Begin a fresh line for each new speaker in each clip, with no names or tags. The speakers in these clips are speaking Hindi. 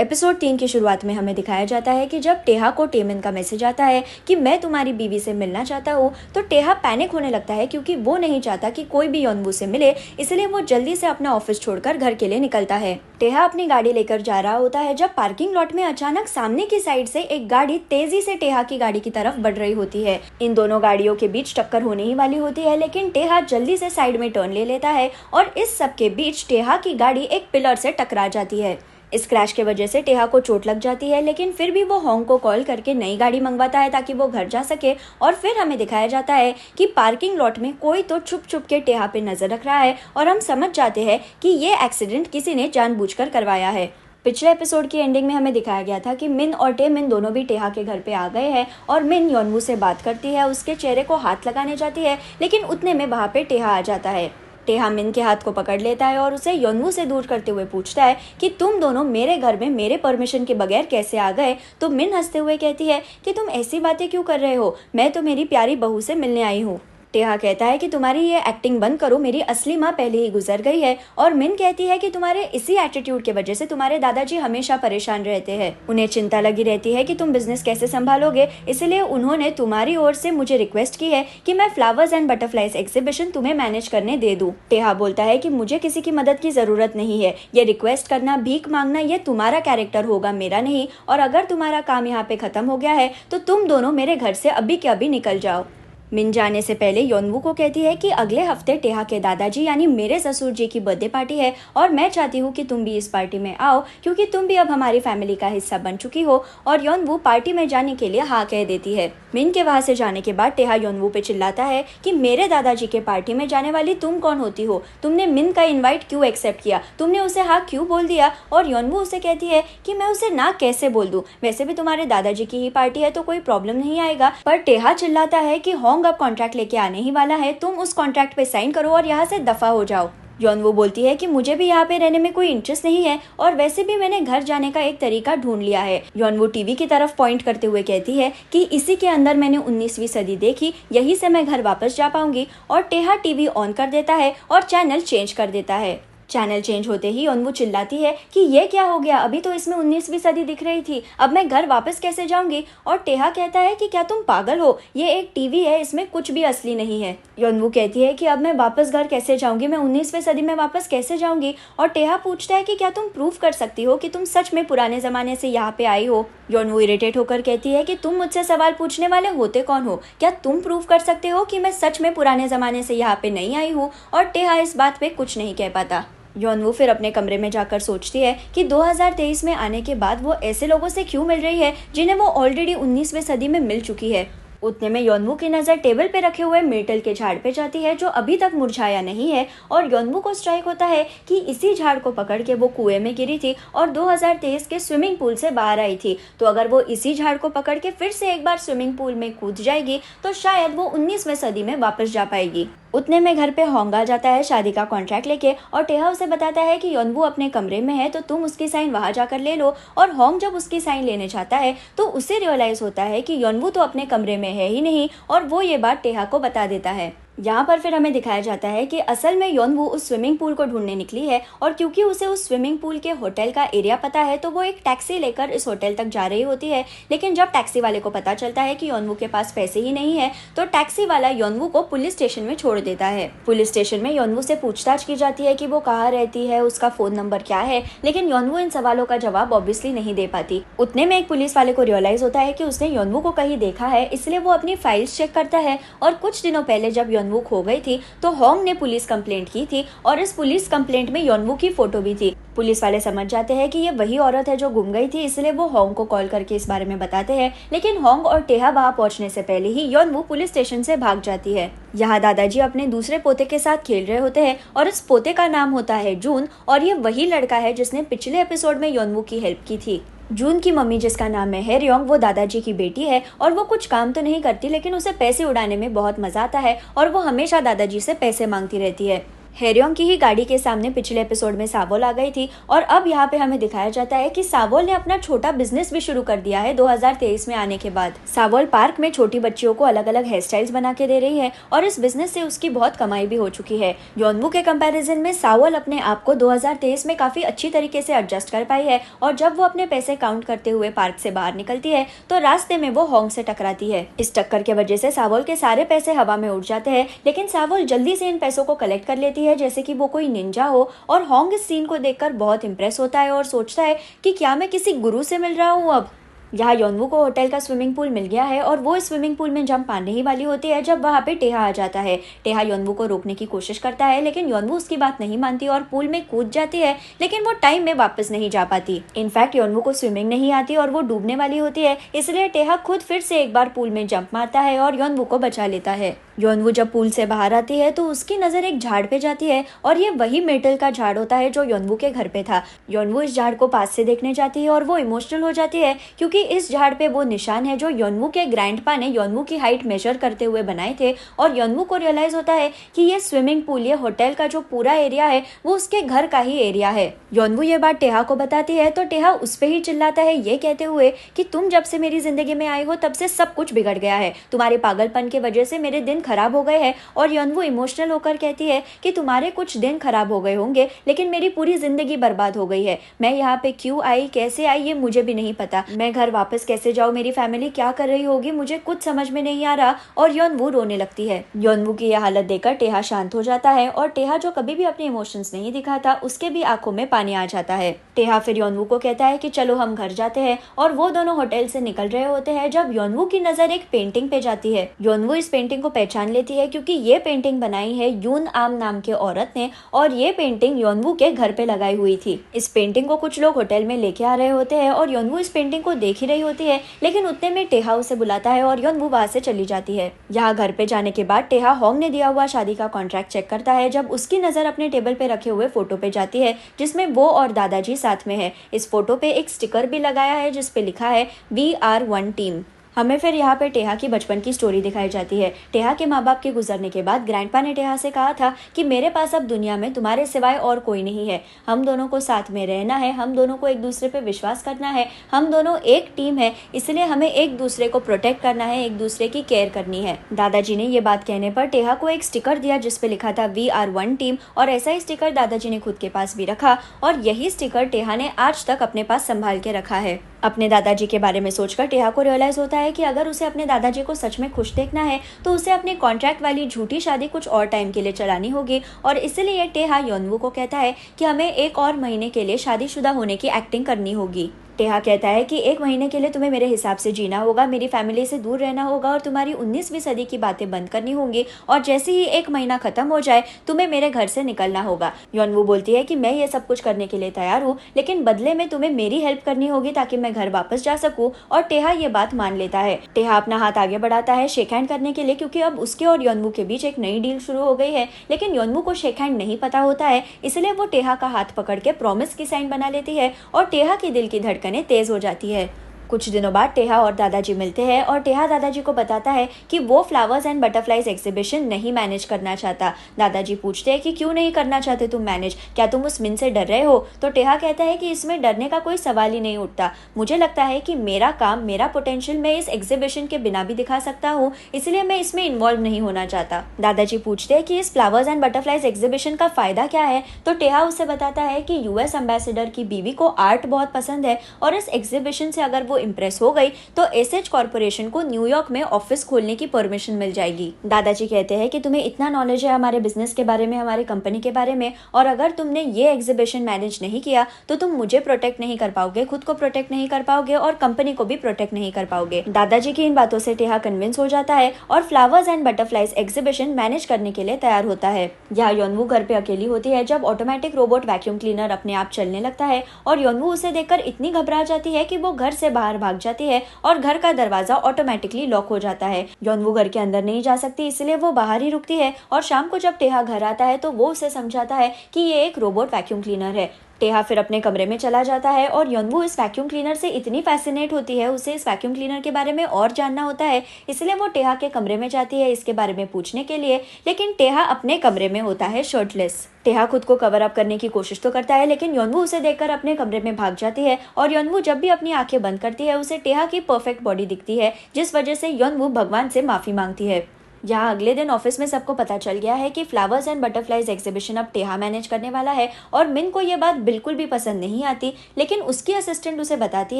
एपिसोड 3 की शुरुआत में हमें दिखाया जाता है कि जब टेहा को टेमिन का मैसेज आता है कि मैं तुम्हारी बीवी से मिलना चाहता हूँ, तो टेहा पैनिक होने लगता है क्योंकि वो नहीं चाहता कि कोई भी योनवू से मिले, इसलिए वो जल्दी से अपना ऑफिस छोड़कर घर के लिए निकलता है। टेहा अपनी गाड़ी लेकर जा रहा होता है जब पार्किंग लॉट में अचानक सामने की साइड से एक गाड़ी तेजी से टेहा की गाड़ी की तरफ बढ़ रही होती है। इन दोनों गाड़ियों के बीच टक्कर होने ही वाली होती है, लेकिन टेहा जल्दी से साइड में टर्न ले लेता है और इस सब के बीच टेहा की गाड़ी एक पिलर से टकरा जाती है। इस क्रैश के वजह से टेहा को चोट लग जाती है, लेकिन फिर भी वो होंग को कॉल करके नई गाड़ी मंगवाता है ताकि वो घर जा सके। और फिर हमें दिखाया जाता है कि पार्किंग लॉट में कोई तो छुप छुप के टेहा पे नजर रख रहा है और हम समझ जाते हैं कि ये एक्सीडेंट किसी ने जानबूझकर करवाया है। पिछले एपिसोड की एंडिंग में हमें दिखाया गया था कि मिन और टेमिन दोनों भी टेहा के घर पे आ गए हैं और मिन योनवू से बात करती है, उसके चेहरे को हाथ लगाने जाती है, लेकिन उतने में वहाँ पे टेहा आ जाता है। टेहा मिन के हाथ को पकड़ लेता है और उसे योनवू से दूर करते हुए पूछता है कि तुम दोनों मेरे घर में मेरे परमिशन के बगैर कैसे आ गए। तो मिन हंसते हुए कहती है कि तुम ऐसी बातें क्यों कर रहे हो, मैं तो मेरी प्यारी बहू से मिलने आई हूँ। टेहा कहता है कि तुम्हारी ये एक्टिंग बंद करो, मेरी असली माँ पहले ही गुजर गई है। और मिन कहती है कि तुम्हारे इसी एटीट्यूड के वजह से तुम्हारे दादाजी हमेशा परेशान रहते हैं, उन्हें चिंता लगी रहती है कि तुम बिजनेस कैसे संभालोगे, इसलिए उन्होंने तुम्हारी ओर से मुझे रिक्वेस्ट की है कि मैं फ्लावर्स एंड बटरफ्लाइज एग्जीबिशन तुम्हें मैनेज करने दे दूं। टेहा बोलता है कि मुझे किसी की मदद की जरूरत नहीं है, ये रिक्वेस्ट करना, भीख मांगना, ये तुम्हारा कैरेक्टर होगा, मेरा नहीं। और अगर तुम्हारा काम यहाँ पे खत्म हो गया है तो तुम दोनों मेरे घर से अभी के अभी निकल जाओ। मिन जाने से पहले योनवू को कहती है कि अगले हफ्ते टेहा के दादाजी यानी मेरे ससुर जी की बर्थडे पार्टी है और मैं चाहती हूँ कि तुम भी इस पार्टी में आओ, क्योंकि तुम भी अब हमारी फैमिली का हिस्सा बन चुकी हो। और योनवू पार्टी में जाने के लिए हाँ कह देती है। मिन के वहाँ से जाने के बाद टेहा योनवू पे चिल्लाता है कि मेरे दादाजी के पार्टी में जाने वाली तुम कौन होती हो, तुमने मिन का इन्वाइट क्यों एक्सेप्ट किया, तुमने उसे हाँ क्यों बोल दिया। और योनवू उसे कहती है कि मैं उसे ना कैसे बोल दूँ, वैसे भी तुम्हारे दादाजी की ही पार्टी है तो कोई प्रॉब्लम नहीं आएगा। पर टेहा चिल्लाता है कि होंग अब कॉन्ट्रैक्ट लेके आने ही वाला है, तुम उस कॉन्ट्रैक्ट पे साइन करो और यहाँ से दफा हो जाओ। योनवू बोलती है कि मुझे भी यहाँ पे रहने में कोई इंटरेस्ट नहीं है और वैसे भी मैंने घर जाने का एक तरीका ढूंढ लिया है। योनवू टीवी की तरफ पॉइंट करते हुए कहती है कि इसी के अंदर मैंने 19वीं सदी देखी, यही से मैं घर वापस जा पाऊंगी। और टेहा टीवी ऑन कर देता है और चैनल चेंज कर देता है। चैनल चेंज होते ही योनवू चिल्लाती है कि ये क्या हो गया, अभी तो इसमें 19वीं सदी दिख रही थी, अब मैं घर वापस कैसे जाऊंगी। और टेहा कहता है कि क्या तुम पागल हो, ये एक टीवी है, इसमें कुछ भी असली नहीं है। योनवू कहती है कि अब मैं वापस घर कैसे जाऊंगी, मैं 19वीं सदी में वापस कैसे जाऊंगी। और टेहा पूछता है कि क्या तुम प्रूव कर सकती हो कि तुम सच में पुराने जमाने से यहाँ पे आई हो। योनवू इरिटेट होकर कहती है कि तुम मुझसे सवाल पूछने वाले होते कौन हो, क्या तुम प्रूव कर सकते हो कि मैं सच में पुराने जमाने से यहाँ पे नहीं आई हूँ। और टेहा इस बात पे कुछ नहीं कह पाता। योनवू फिर अपने कमरे में जाकर सोचती है कि 2023 में आने के बाद वो ऐसे लोगों से क्यों मिल रही है जिन्हें वो ऑलरेडी 19वीं सदी में मिल चुकी है। उतने में योनवू की नज़र टेबल पे रखे हुए मिर्टल के झाड़ पे जाती है जो अभी तक मुरझाया नहीं है। और योनवू को स्ट्राइक होता है कि इसी झाड़ को पकड़ के वो कुएं में गिरी थी और 2023 के स्विमिंग पूल से बाहर आई थी, तो अगर वो इसी झाड़ को पकड़ के फिर से एक बार स्विमिंग पूल में कूद जाएगी तो शायद वो 19वीं सदी में वापस जा पाएगी। उतने में घर पे होंग आ जाता है शादी का कॉन्ट्रैक्ट लेके और टेहा उसे बताता है कि योनवू अपने कमरे में है तो तुम उसकी साइन वहां जाकर ले लो। और होंग जब उसकी साइन लेने जाता है तो उसे रियलाइज होता है कि योनवू तो अपने कमरे में है ही नहीं और वो ये बात टेहा को बता देता है। यहाँ पर फिर हमें दिखाया जाता है कि असल में योनवू उस स्विमिंग पूल को ढूंढने निकली है और क्योंकि उसे उस स्विमिंग पूल के होटल का एरिया पता है तो वो एक टैक्सी लेकर इस होटल तक जा रही होती है। लेकिन जब टैक्सी वाले को पता चलता है कि योनवू के पास पैसे ही नहीं है तो टैक्सी वाला योनवू को पुलिस स्टेशन में छोड़ देता है। पुलिस स्टेशन में योनवू से पूछताछ की जाती है कि वो कहाँ रहती है, उसका फोन नंबर क्या है, लेकिन योनवू इन सवालों का जवाब ऑब्वियसली नहीं दे पाती। उतने में एक पुलिस वाले को रियलाइज होता है कि उसने योनवू को कहीं देखा है, इसलिए वो अपनी फाइल्स चेक करता है। और कुछ दिनों पहले जब योनवू खो गई थी तो होंग ने पुलिस कंप्लेंट की थी और इस पुलिस कंप्लेंट में योनवू की फोटो भी थी। पुलिस वाले समझ जाते हैं कि ये वही औरत है जो गुम गई थी, इसलिए वो होंग को कॉल करके इस बारे में बताते हैं। लेकिन होंग और टेहा वहां पहुंचने से पहले ही योनवू पुलिस स्टेशन से भाग जाती है। यहाँ दादाजी अपने दूसरे पोते के साथ खेल रहे होते हैं और इस पोते का नाम होता है जून और ये वही लड़का है जिसने पिछले एपिसोड में योनवू की हेल्प की थी। जून की मम्मी जिसका नाम है हेरियोंग वो दादाजी की बेटी है और वो कुछ काम तो नहीं करती लेकिन उसे पैसे उड़ाने में बहुत मजा आता है और वो हमेशा दादाजी से पैसे मांगती रहती है। हेरियोंग की ही गाड़ी के सामने पिछले एपिसोड में सावोल आ गई थी और अब यहाँ पे हमें दिखाया जाता है कि सावोल ने अपना छोटा बिजनेस भी शुरू कर दिया है 2023 में आने के बाद। सावोल पार्क में छोटी बच्चियों को अलग अलग हेयर स्टाइल्स बना के दे रही है और इस बिजनेस से उसकी बहुत कमाई भी हो चुकी है। योनवू के कंपैरिजन में सावोल अपने आप को 2023 में काफी अच्छी तरीके से एडजस्ट कर पाई है और जब वो अपने पैसे काउंट करते हुए पार्क से बाहर निकलती है तो रास्ते में वो होंग से टकराती है। इस टक्कर के वजह से सावोल के सारे पैसे हवा में उड़ जाते हैं, लेकिन सावोल जल्दी से इन पैसों को कलेक्ट कर लेती है जैसे कि वो कोई निंजा हो। और होंग इस सीन को देखकर बहुत इंप्रेस होता है और सोचता है कि क्या मैं किसी गुरु से मिल रहा हूँ। अब यहाँ योनवू को होटल का स्विमिंग पूल मिल गया है और वो इस स्विमिंग पूल में जंप मारने ही वाली होती है जब वहाँ पे टेहा आ जाता है। टेहा योनवू को रोकने की कोशिश करता है, लेकिन योनवू उसकी बात नहीं मानती और पूल में कूद जाती है, लेकिन वो टाइम में वापस नहीं जा पाती। इनफैक्ट योनवू को स्विमिंग नहीं आती और वो डूबने वाली होती है, इसलिए टेहा खुद फिर से एक बार पूल में जंप मारता है और योनवू को बचा लेता है। योनवू जब पूल से बाहर आती है तो उसकी नजर एक झाड़ पे जाती है और ये वही मेटल का झाड़ होता है जो योनवू के घर पे था। योनवू इस झाड़ को पास से देखने जाती है और वो इमोशनल हो जाती है क्योंकि इस झाड़ पे वो निशान है जो योनवू के ग्रैंडपा ने योनवू की हाइट मेजर करते हुए बनाए थे। और योनवू को रियलाइज होता है कि ये स्विमिंग पूल, ये होटल का जो पूरा एरिया है वो उसके घर का ही एरिया है। योनवू ये बात टेहा को बताती है तो टेहा उस पे ही चिल्लाता है ये कहते हुए कि तुम जब से मेरी जिंदगी में आई हो तब से सब कुछ बिगड़ गया है, तुम्हारे पागलपन की वजह से मेरे दिन खराब हो गए हैं। और योनवू इमोशनल होकर कहती है कि तुम्हारे कुछ दिन खराब हो गए होंगे, लेकिन मेरी पूरी जिंदगी बर्बाद हो गई है। मैं यहाँ पे क्यों आई, कैसे आई, ये मुझे भी नहीं पता। मैं घर वापस कैसे जाऊँ, मेरी फैमिली क्या कर रही होगी, मुझे कुछ समझ में नहीं आ रहा। और योनवू रोने लगती है। योनवू की यह हालत देखकर टेहा शांत हो जाता है और टेहा जो कभी भी अपने इमोशंस नहीं दिखाता उसके भी आंखों में पानी आ जाता है। टेहा फिर योनवू को कहता है कि चलो हम घर जाते हैं और वो दोनों होटल से निकल रहे होते हैं जब योनवू की नजर एक पेंटिंग पे जाती है। योनवू इस पेंटिंग को पहचान लेती है क्योंकि ये पेंटिंग बनाई है यून आम नाम के औरत ने और ये पेंटिंग योनवू के घर पे लगाई हुई थी। इस पेंटिंग को कुछ लोग होटल में लेके आ रहे होते हैं और योनवू इस पेंटिंग को देख ही रही होती है, लेकिन उतने में टेहा उसे बुलाता है और योनवू वहां से चली जाती है। यहाँ घर पे जाने के बाद टेहा होंग ने दिया हुआ शादी का कॉन्ट्रैक्ट चेक करता है जब उसकी नजर अपने टेबल पे रखे हुए फोटो पे जाती है जिसमें वो और दादाजी साथ में है। इस फोटो पे एक स्टिकर भी लगाया है जिसपे लिखा है वी आर वन टीम। हमें फिर यहाँ पे टेहा की बचपन की स्टोरी दिखाई जाती है। टेहा के माँ बाप के गुजरने के बाद ग्रैंडपा ने टेहा से कहा था कि मेरे पास अब दुनिया में तुम्हारे सिवाय और कोई नहीं है, हम दोनों को साथ में रहना है, हम दोनों को एक दूसरे पे विश्वास करना है, हम दोनों एक टीम है, इसलिए हमें एक दूसरे को प्रोटेक्ट करना है, एक दूसरे की केयर करनी है। दादाजी ने ये बात कहने पर टेहा को एक स्टिकर दिया जिसपे लिखा था वी आर वन टीम और ऐसा ही स्टिकर दादाजी ने खुद के पास भी रखा और यही स्टिकर टेहा ने आज तक अपने पास संभाल के रखा है। अपने दादाजी के बारे में सोचकर टेहा को रियलाइज होता है कि अगर उसे अपने दादाजी को सच में खुश देखना है तो उसे अपने कॉन्ट्रैक्ट वाली झूठी शादी कुछ और टाइम के लिए चलानी होगी और इसलिए टेहा योनवू को कहता है कि हमें एक और महीने के लिए शादीशुदा होने की एक्टिंग करनी होगी। टेहा कहता है कि एक महीने के लिए तुम्हें मेरे हिसाब से जीना होगा, मेरी फैमिली से दूर रहना होगा और तुम्हारी 19वीं सदी की बातें बंद करनी होंगी और जैसे ही एक महीना खत्म हो जाए तुम्हें मेरे घर से निकलना होगा। योनवू बोलती है कि मैं ये सब कुछ करने के लिए तैयार हूँ, लेकिन बदले में तुम्हें मेरी हेल्प करनी होगी ताकि मैं घर वापस जा सकूँ। और टेहा ये बात मान लेता है। टेहा अपना हाथ आगे बढ़ाता है शेक हैंड करने के लिए क्योंकि अब उसके और योनवू के बीच एक नई डील शुरू हो गई है, लेकिन योनवू को शेक हैंड नहीं पता होता है, इसलिए वो टेहा का हाथ पकड़ के प्रॉमिस की साइन बना लेती है और टेहा की दिल की धड़कनें तेज हो जाती है। कुछ दिनों बाद टेहा और दादाजी मिलते हैं और टेहा दादाजी को बताता है कि वो फ्लावर्स एंड बटरफ्लाइज एग्जीबिशन नहीं मैनेज करना चाहता। दादाजी पूछते हैं कि क्यों नहीं करना चाहते तुम मैनेज, क्या तुम उस मिन से डर रहे हो? तो टेहा कहता है कि इसमें डरने का कोई सवाल ही नहीं उठता, मुझे लगता है कि मेरा काम, मेरा पोटेंशियल मैं इस एग्जीबिशन के बिना भी दिखा सकता हूँ, इसलिए मैं इसमें इन्वॉल्व नहीं होना चाहता। दादाजी पूछते हैं कि इस फ्लावर्स एंड बटरफ्लाइज एग्जीबिशन का फायदा क्या है, तो टेहा उसे बताता है कि यूएस एम्बेसडर की बीवी को आर्ट बहुत पसंद है और इस एग्जीबिशन से अगर वो इम्प्रेस हो गई तो एसएच कॉर्पोरेशन को न्यूयॉर्क में ऑफिस खोलने की परमिशन मिल जाएगी। दादाजी कहते हैं कि तुम्हें इतना नॉलेज है हमारे बिजनेस के बारे में, हमारे कंपनी के बारे में, और अगर तुमने ये एग्जीबिशन मैनेज नहीं किया तो तुम मुझे प्रोटेक्ट नहीं कर पाओगे, खुद को प्रोटेक्ट नहीं कर पाओगे और कंपनी को भी प्रोटेक्ट नहीं कर पाओगे। दादाजी की इन बातों से टेहा कन्विंस हो जाता है और flowers and butterflies exhibition manage करने के लिए तैयार होता है। यहाँ योनवू घर पे अकेली होती है जब ऑटोमेटिक रोबोट वैक्यूम क्लीनर अपने आप चलने लगता है और योनवू उसे देखकर इतनी घबरा जाती है कि वो घर से बाहर भाग जाती है और घर का दरवाजा ऑटोमेटिकली लॉक हो जाता है। योनवू घर के अंदर नहीं जा सकती, इसलिए वो बाहर ही रुकती है और शाम को जब टेहा घर आता है तो वो उसे समझाता है कि ये एक रोबोट वैक्यूम क्लीनर है। टेहा फिर अपने कमरे में चला जाता है और योनवू इस वैक्यूम क्लीनर से इतनी फैसिनेट होती है, उसे इस वैक्यूम क्लीनर के बारे में और जानना होता है, इसलिए वो टेहा के कमरे में जाती है इसके बारे में पूछने के लिए। लेकिन टेहा अपने कमरे में होता है शर्टलेस। टेहा खुद को कवर अप करने की कोशिश तो करता है, लेकिन योनवू उसे देखकर अपने कमरे में भाग जाती है और योनवू जब भी अपनी आंखें बंद करती है उसे टेहा की परफेक्ट बॉडी दिखती है, जिस वजह से योनवू भगवान से माफी मांगती है। यहाँ अगले दिन ऑफिस में सबको पता चल गया है कि फ्लावर्स एंड बटरफ्लाइज एग्जीबिशन अब टेहा मैनेज करने वाला है और मिन को ये बात बिल्कुल भी पसंद नहीं आती, लेकिन उसकी असिस्टेंट उसे बताती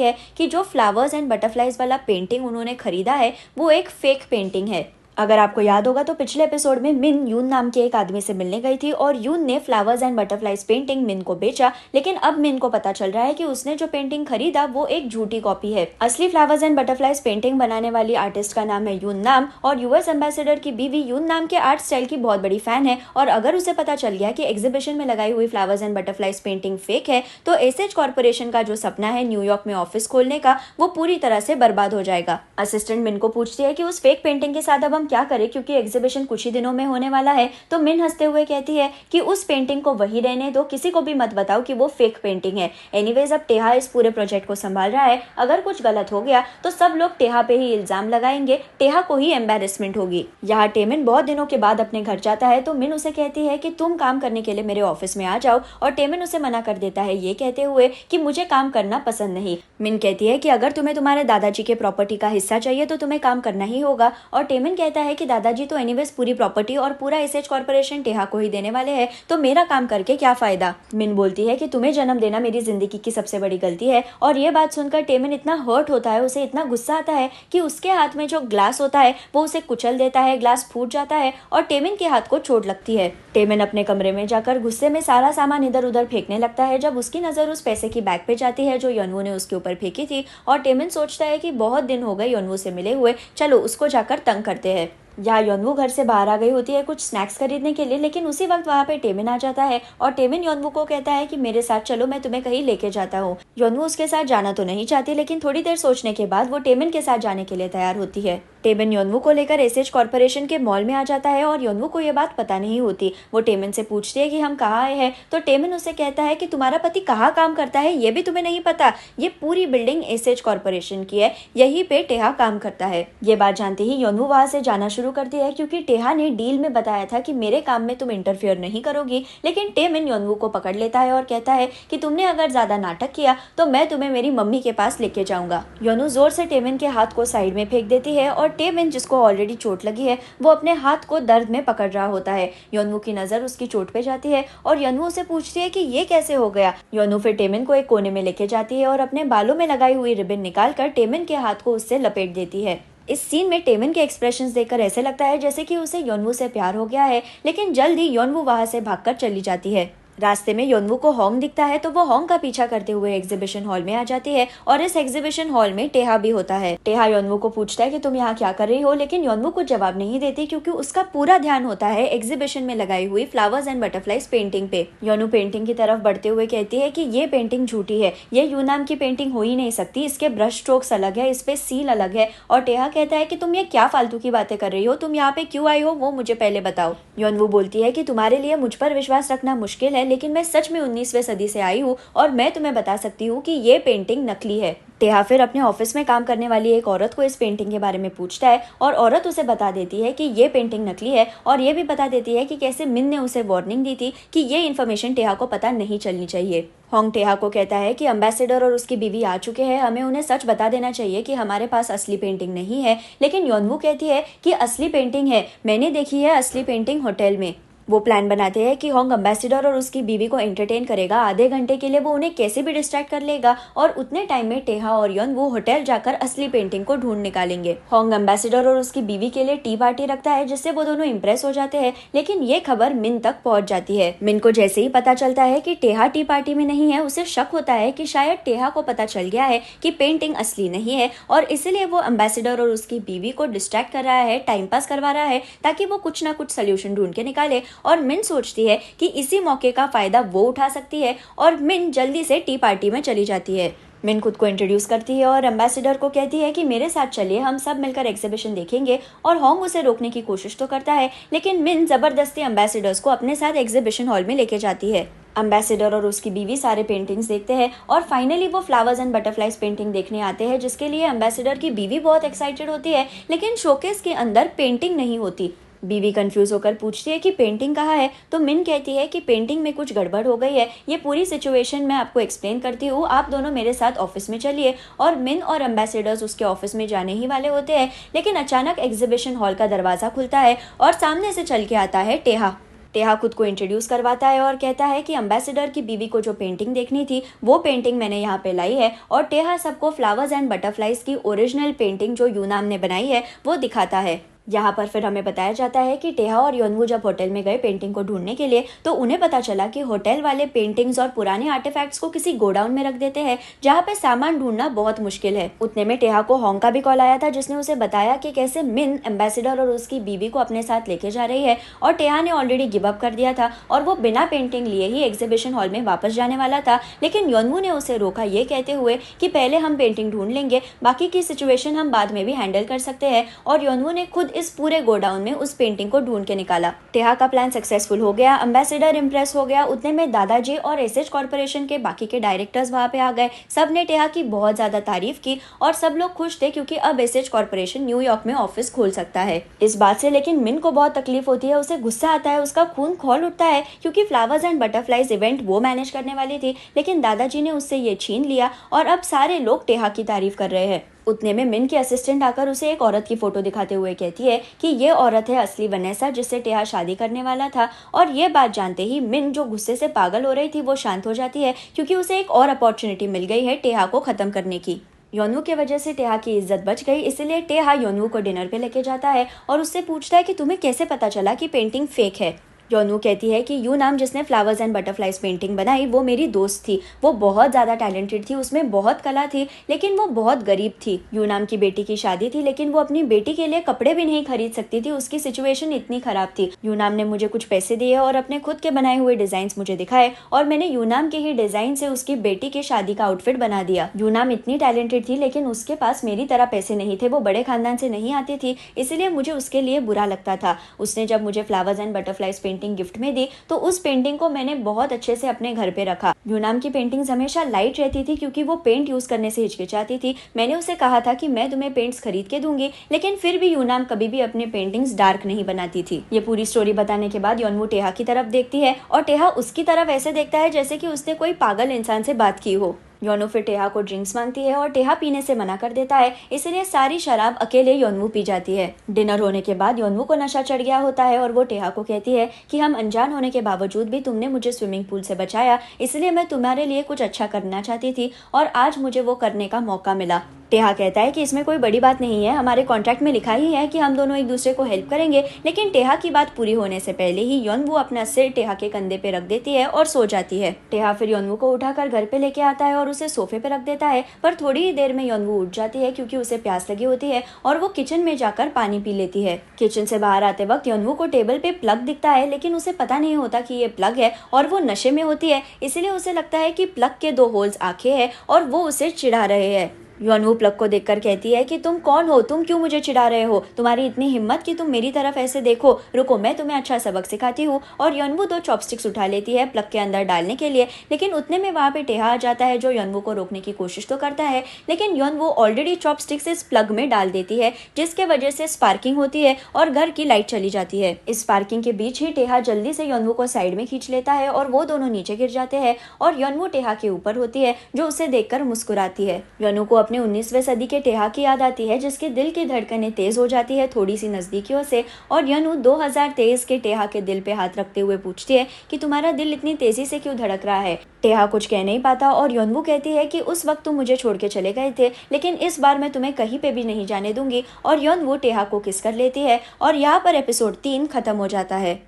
है कि जो फ्लावर्स एंड बटरफ्लाइज वाला पेंटिंग उन्होंने खरीदा है वो एक फेक पेंटिंग है। अगर आपको याद होगा तो पिछले एपिसोड में मिन यून नाम के एक आदमी से मिलने गई थी और यून ने फ्लावर्स एंड बटरफ्लाइज पेंटिंग मिन को बेचा, लेकिन अब मिन को पता चल रहा है कि उसने जो पेंटिंग खरीदा वो एक झूठी कॉपी है। असली फ्लावर्स एंड बटरफ्लाइज पेंटिंग बनाने वाली आर्टिस्ट का नाम है यून नाम और यूएस एम्बेसडर की बीवी यून नाम के आर्ट स्टाइल की बहुत बड़ी फैन है। और अगर उसे पता चल गया कि एग्जीबिशन में लगाई हुई flowers and butterflies painting fake है तो एसएच कॉर्पोरेशन का जो सपना है न्यूयॉर्क में ऑफिस खोलने का वो पूरी तरह से बर्बाद हो जाएगा। असिस्टेंट मिन को पूछती है कि उस फेक पेंटिंग के साथ अब हम क्या करें, क्योंकि एग्जीबिशन कुछ ही दिनों में होने वाला है। तो मिन हंसते हुए कहती है कि उस पेंटिंग को वही रहने दो, किसी को भी मत बताओ कि वो फेक पेंटिंग है। एनीवेज अब टेहा इस पूरे प्रोजेक्ट को संभाल रहा है, अगर कुछ गलत हो गया तो सब लोग टेहा पे ही इल्जाम लगाएंगे, टेहा को ही एम्बेरसमेंट होगी। यहाँ टेमिन बहुत दिनों के बाद अपने घर जाता है तो मिन उसे कहती है कि तुम काम करने के लिए मेरे ऑफिस में आ जाओ और टेमिन उसे मना कर देता है ये कहते हुए कि मुझे काम करना पसंद नहीं। मिन कहती है कि अगर तुम्हें तुम्हारे दादाजी के प्रॉपर्टी का हिस्सा चाहिए तो तुम्हें काम करना ही होगा और टेमिन कहता है कि दादाजी तो एनीवेज पूरी प्रॉपर्टी और पूरा एसएच कॉर्पोरेशन टेहा को ही देने वाले हैं, तो मेरा काम करके क्या फायदा। मिन बोलती है कि तुम्हें जन्म देना मेरी जिंदगी की सबसे बड़ी गलती है और ये बात सुनकर टेमिन इतना हर्ट होता है, उसे इतना गुस्सा आता है कि उसके हाथ में जो ग्लास होता है वो उसे कुचल देता है, ग्लास फूट जाता है और टेमिन के हाथ को चोट लगती है। टेमिन अपने कमरे में जाकर गुस्से में सारा सामान इधर उधर फेंकने लगता है जब उसकी नजर उस पैसे की बैग पे जाती है जो योनवू ने उसके ऊपर फेंकी थी और टेमिन सोचता है कि बहुत दिन हो गए योनवू से मिले हुए, चलो उसको जाकर तंग करते हैं। यहाँ योनवू घर से बाहर आ गई होती है कुछ स्नैक्स खरीदने के लिए, लेकिन उसी वक्त वहाँ पे टेमिन आ जाता है और टेमिन योनवू को कहता है कि मेरे साथ चलो, मैं तुम्हें कहीं लेके जाता हूँ। योनवू उसके साथ जाना तो नहीं चाहती, लेकिन थोड़ी देर सोचने के बाद वो टेमिन के साथ जाने के लिए तैयार होती है। टेमिन योनवू को लेकर एसएच कॉर्पोरेशन के मॉल में आ जाता है और योनवू को ये बात पता नहीं होती। वो टेमिन से पूछती है कि हम कहाँ आए हैं, तो टेमिन उसे कहता है कि तुम्हारा पति कहाँ काम करता है ये भी तुम्हें नहीं पता, ये पूरी बिल्डिंग एसएच कॉर्पोरेशन की है, यही पे टेहा काम करता है। ये बात जानते ही योनवू वहाँ से जाना शुरू करती है क्योंकि टेहा ने डील में बताया था कि मेरे काम में तुम इंटरफेयर नहीं करोगी, लेकिन टेमिन योनवू को पकड़ लेता है और कहता है कि तुमने अगर ज्यादा नाटक किया तो मैं तुम्हें मेरी मम्मी के पास लेके जाऊंगा। योनवू जोर से टेमिन के हाथ को साइड में फेंक देती है और टेमिन जिसको ऑलरेडी चोट लगी है वो अपने हाथ को दर्द में पकड़ रहा होता है। योनवू की नजर उसकी चोट पे जाती है और योनवू से पूछती है कि ये कैसे हो गया। योनवू फिर टेमिन को एक कोने में लेके जाती है और अपने बालों में लगाई हुई रिबन निकालकर टेमिन के हाथ को उससे लपेट देती है। इस सीन में टेमिन के एक्सप्रेशंस देखकर ऐसे लगता है जैसे कि उसे योनवू से प्यार हो गया है, लेकिन जल्द ही योनवू वहां से भागकर चली जाती है। रास्ते में योनवू को होंग दिखता है तो वो होंग का पीछा करते हुए एग्जीबिशन हॉल में आ जाती है और इस एग्जीबिशन हॉल में टेहा भी होता है। टेहा योनवू को पूछता है कि तुम यहाँ क्या कर रही हो, लेकिन योनवू कुछ जवाब नहीं देती क्योंकि उसका पूरा ध्यान होता है एग्जीबिशन में लगाई हुई फ्लावर्स एंड बटरफ्लाइज पेंटिंग पे। योनवू पेंटिंग की तरफ बढ़ते हुए कहती है कि ये पेंटिंग झूठी है, ये यूनाम की पेंटिंग हो ही नहीं सकती, इसके ब्रश स्ट्रोक्स अलग है, इस पे सील अलग है। और टेहा कहता है कि तुम ये क्या फालतू की बातें कर रही हो, तुम यहाँ पे क्यों आई हो वो मुझे पहले बताओ। योनवू बोलती है कि तुम्हारे लिए मुझ पर विश्वास रखना मुश्किल है, लेकिन मैं सच में 19वीं सदी से आई हूँ और मैं तुम्हें बता सकती हूँ कि ये पेंटिंग नकली है। टेहा फिर अपने ऑफिस में काम करने वाली एक औरत को इस पेंटिंग के बारे में पूछता है और औरत उसे बता देती है कि ये पेंटिंग नकली है और ये भी बता देती है कि कैसे मिन ने उसे वार्निंग दी थी कि ये इन्फॉर्मेशन टेहा को पता नहीं चलनी चाहिए। होंग टेहा को कहता है कि एम्बेसडर और उसकी बीवी आ चुके हैं, हमें उन्हें सच बता देना चाहिए कि हमारे पास असली पेंटिंग नहीं है। लेकिन योनवू कहती है कि असली पेंटिंग है, मैंने देखी है असली पेंटिंग होटल में। वो प्लान बनाते हैं कि होंग एम्बेसडर और उसकी बीवी को एंटरटेन करेगा, आधे घंटे के लिए वो उन्हें कैसे भी डिस्ट्रैक्ट कर लेगा और उतने टाइम में टेहा और योनवू होटल जाकर असली पेंटिंग को ढूंढ निकालेंगे। होंग एम्बेसडर और उसकी बीवी के लिए टी पार्टी रखता है जिससे वो दोनों इम्प्रेस हो जाते हैं, लेकिन ये खबर मिन तक पहुंच जाती है। मिन को जैसे ही पता चलता है कि टेहा टी पार्टी में नहीं है, उसे शक होता है कि शायद टेहा को पता चल गया है कि पेंटिंग असली नहीं है और इसलिए वो एम्बेसडर और उसकी बीवी को डिस्ट्रैक्ट कर रहा है, टाइम पास करवा रहा है ताकि वो कुछ ना कुछ सोल्यूशन ढूंढ के निकाले। और मिन सोचती है कि इसी मौके का फायदा वो उठा सकती है और मिन जल्दी से टी पार्टी में चली जाती है। मिन खुद को इंट्रोड्यूस करती है और एम्बेसडर को कहती है कि मेरे साथ चलिए, हम सब मिलकर एग्जीबिशन देखेंगे। और होंग उसे रोकने की कोशिश तो करता है, लेकिन मिन जबरदस्ती एम्बेसडर्स को अपने साथ एग्जीबिशन हॉल में लेके जाती है। एम्बेसडर और उसकी बीवी सारे पेंटिंग्स देखते हैं और फाइनली वो फ्लावर्स एंड बटरफ्लाइज पेंटिंग देखने आते हैं, जिसके लिए एम्बेसडर की बीवी बहुत एक्साइटेड होती है, लेकिन शोकेस के अंदर पेंटिंग नहीं होती। बीवी कंफ्यूज होकर पूछती है कि पेंटिंग कहाँ है, तो मिन कहती है कि पेंटिंग में कुछ गड़बड़ हो गई है, ये पूरी सिचुएशन मैं आपको एक्सप्लेन करती हूँ, आप दोनों मेरे साथ ऑफिस में चलिए। और मिन और एम्बेसडर्स उसके ऑफिस में जाने ही वाले होते हैं, लेकिन अचानक एग्जीबिशन हॉल का दरवाजा खुलता है और सामने से चल के आता है टेहा। टेहा खुद को इंट्रोड्यूस करवाता है और कहता है कि एम्बेसडर की बीवी को जो पेंटिंग देखनी थी वो पेंटिंग मैंने यहाँ पे लाई है। और टेहा सबको फ्लावर्स एंड बटरफ्लाइज की ओरिजिनल पेंटिंग जो यूनाम ने बनाई है वो दिखाता है। यहाँ पर फिर हमें बताया जाता है कि टेहा और योनवू जब होटल में गए पेंटिंग को ढूंढने के लिए, तो उन्हें पता चला कि होटल वाले पेंटिंग्स और पुराने आर्टिफैक्ट्स को किसी गोडाउन में रख देते हैं, जहाँ पे सामान ढूंढना बहुत मुश्किल है। उतने में टेहा को होंग का भी कॉल आया था, जिसने उसे बताया कि कैसे मिन एम्बेसडर और उसकी बीवी को अपने साथ लेके जा रही है। और टेहा ने ऑलरेडी गिव अप कर दिया था और वो बिना पेंटिंग लिए ही एग्जीबिशन हॉल में वापस जाने वाला था, लेकिन योनवू ने उसे रोका, ये कहते हुए कि पहले हम पेंटिंग ढूंढ लेंगे, बाकी की सिचुएशन हम बाद में भी हैंडल कर सकते हैं। और योनवू ने खुद इस पूरे गोडाउन में उस पेंटिंग को ढूंढ के निकाला। टेहा का प्लान सक्सेसफुल हो गया, एम्बेसडर इंप्रेस हो गया। उतने में दादाजी और एसएच कॉर्पोरेशन के बाकी के डायरेक्टर्स वहां पे आ गए। सब ने टेहा की बहुत ज्यादा तारीफ की और सब लोग खुश थे, क्योंकि अब एसएच कॉर्पोरेशन न्यूयॉर्क में ऑफिस खोल सकता है। इस बात से लेकिन मिन को बहुत तकलीफ होती है, उसे गुस्सा आता है, उसका खून खौल उठता है, क्योंकि फ्लावर्स एंड बटरफ्लाइज इवेंट वो मैनेज करने वाली थी, लेकिन दादाजी ने उससे ये छीन लिया और अब सारे लोग टेहा की तारीफ कर रहे हैं। उतने में मिन की असिस्टेंट आकर उसे एक औरत की फोटो दिखाते हुए कहती है कि ये औरत है असली वनेसा, जिससे टेहा शादी करने वाला था। और ये बात जानते ही मिन, जो गुस्से से पागल हो रही थी, वो शांत हो जाती है, क्योंकि उसे एक और अपॉर्चुनिटी मिल गई है टेहा को खत्म करने की। योनवू की वजह से टेहा की इज्जत बच गई, इसलिए टेहा योनवू को डिनर पे लेके जाता है और उससे पूछता है कि तुम्हें कैसे पता चला कि पेंटिंग फेक है। योनवू कहती है कि यूनाम जिसने फ्लावर्स एंड बटरफ्लाइज पेंटिंग बनाई वो मेरी दोस्त थी, वो बहुत ज़्यादा टैलेंटेड थी, उसमें बहुत कला थी, लेकिन वो बहुत गरीब थी। यूनाम की बेटी की शादी थी, लेकिन वो अपनी बेटी के लिए कपड़े भी नहीं खरीद सकती थी, उसकी सिचुएशन इतनी खराब थी। यूनाम ने मुझे कुछ पैसे दिए और अपने खुद के बनाए हुए डिजाइन मुझे दिखाए और मैंने यूनाम के ही डिजाइन से उसकी बेटी के शादी का आउटफिट बना दिया। यूनाम इतनी टैलेंटेड थी, लेकिन उसके पास मेरी तरह पैसे नहीं थे, वो बड़े खानदान से नहीं आती थी, इसलिए मुझे उसके लिए बुरा लगता था। उसने जब मुझे flowers and butterflies painting gift में दी, तो उस पेंटिंग को मैंने बहुत अच्छे से अपने घर पे रखा। यूनाम की पेंटिंग्स हमेशा लाइट रहती थी, क्योंकि वो पेंट यूज करने से हिचकिचाती थी। मैंने उसे कहा था कि मैं तुम्हें पेंट्स खरीद के दूंगी, लेकिन फिर भी यूनाम कभी भी अपने पेंटिंग्स डार्क नहीं बनाती थी। ये पूरी स्टोरी बताने के बाद योनवू टेहा की तरफ देखती है और टेहा उसकी तरफ ऐसे देखता है जैसे कि उसने कोई पागल इंसान से बात की हो। योनवू फिर टेहा को ड्रिंक्स मांगती है और टेहा पीने से मना कर देता है, इसलिए सारी शराब अकेले योनवू पी जाती है। डिनर होने के बाद योनवू को नशा चढ़ गया होता है और वो टेहा को कहती है कि हम अनजान होने के बावजूद भी तुमने मुझे स्विमिंग पूल से बचाया, इसलिए मैं तुम्हारे लिए कुछ अच्छा करना चाहती थी और आज मुझे वो करने का मौका मिला। टेहा कहता है कि इसमें कोई बड़ी बात नहीं है, हमारे कॉन्ट्रैक्ट में लिखा ही है कि हम दोनों एक दूसरे को हेल्प करेंगे। लेकिन टेहा की बात पूरी होने से पहले ही योनवू अपना सिर टेहा के कंधे पे रख देती है और सो जाती है। टेहा फिर योनवू को उठाकर घर पे लेके आता है और उसे सोफे पे रख देता है, पर थोड़ी ही देर में योनवू उठ जाती है, क्योंकि उसे प्यास लगी होती है और वो किचन में जाकर पानी पी लेती है। किचन से बाहर आते वक्त योनवू को टेबल पे प्लग दिखता है, लेकिन उसे पता नहीं होता कि ये प्लग है और वो नशे में होती है, इसलिए उसे लगता है कि प्लग के 2 होल्स आंखें हैं और वो उसे चिढ़ा रहे हैं। योनवू प्लग को देखकर कहती है कि तुम कौन हो, तुम क्यों मुझे चिढ़ा रहे हो, तुम्हारी इतनी हिम्मत कि तुम मेरी तरफ ऐसे देखो, रुको मैं तुम्हें अच्छा सबक सिखाती हूँ। और योनवू 2 चॉपस्टिक्स उठा लेती है प्लग के अंदर डालने के लिए, लेकिन उतने में वहाँ पे टेहा आ जाता है, जो योनवू को रोकने की कोशिश तो करता है, लेकिन योनवू ऑलरेडी चॉपस्टिक्स इस प्लग में डाल देती है, जिसके वजह से स्पार्किंग होती है और घर की लाइट चली जाती है। इस स्पार्किंग के बीच ही टेहा जल्दी से योनवू को साइड में खींच लेता है और वो दोनों नीचे गिर जाते हैं और योनवू टेहा के ऊपर होती है, जो उसे देखकर मुस्कुराती है। योनवू को अपने 19वीं सदी के टेहा की याद आती है, जिसके दिल की धड़कनें तेज हो जाती है थोड़ी सी नजदीकियों से, और योनवू 2023 के टेहा के दिल पे हाथ रखते हुए पूछती है कि तुम्हारा दिल इतनी तेजी से क्यों धड़क रहा है। टेहा कुछ कह नहीं पाता और योनवू कहती है कि उस वक्त तुम मुझे छोड़ के चले गए थे, लेकिन इस बार मैं तुम्हें कहीं पे भी नहीं जाने दूंगी। और योनवू टेहा को किस कर लेती है और यहाँ पर एपिसोड 3 खत्म हो जाता है।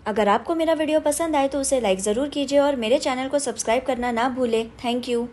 अगर आपको मेरा वीडियो पसंद आए तो उसे लाइक ज़रूर कीजिए और मेरे चैनल को सब्सक्राइब करना ना भूलें। Thank you.